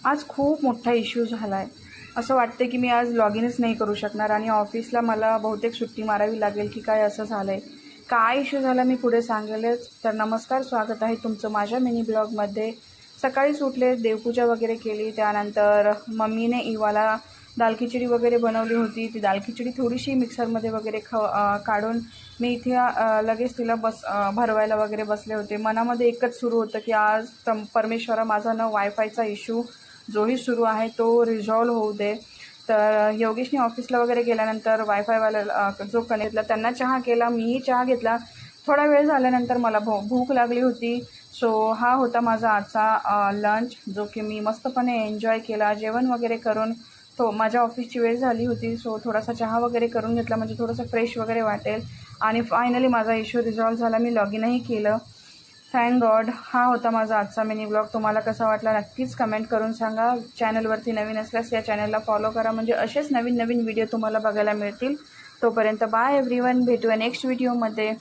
आज खूप मोठा इश्यू झाला आहे. असं वाटतं की मी आज लॉग इनच नाही करू शकणार आणि ऑफिसला मला बहुतेक सुट्टी मारावी लागेल की काय असं झालं आहे. काय इश्यू झाला मी पुढे सांगेलच. तर नमस्कार, स्वागत आहे तुमचं माझ्या मिनी ब्लॉगमध्ये. सकाळीच उठले, देवपूजा वगैरे केली. त्यानंतर मम्मीने इवाला दाल खिचडी वगैरे बनवली होती. ती दाल खिचडी थोडीशी मिक्सरमध्ये वगैरे काढून मी इथे लगेच तिला भरवायला वगैरे बसले होते. मनामध्ये एकच सुरू होतं की आज परमेश्वरा माझा वायफायचा इश्यू जोही सुरू आहे तो रिझॉल्व होऊ दे. तर योगेशने ऑफिसला वगैरे गेल्यानंतर वायफायवाल्याला जो कनेक्टला त्यांना चहा केला, मीही चहा घेतला. थोडा वेळ झाल्यानंतर मला भूक लागली होती. सो हा होता माझा आजचा लंच, जो की मी मस्तपणे एन्जॉय केला. जेवण वगैरे करून माझ्या ऑफिसची वेळ झाली होती. सो थोडासा चहा वगैरे करून घेतला, म्हणजे थोडंसं फ्रेश वगैरे वाटेल. आणि फायनली माझा इश्यू रिझॉल्व झाला. मी लॉग इनही केलं. Thank God. हा होता माझा आजचा मिनी ब्लॉग. तुम्हाला कसा वाटला नक्कीच कमेंट करून सांगा. चॅनलवरती नवीन असल्यास या चॅनलला फॉलो करा, म्हणजे असेच नवीन नवीन व्हिडिओ तुम्हाला बघायला मिळतील. तोपर्यंत बाय एव्हरीवन, भेटूया नेक्स्ट व्हिडिओमध्ये.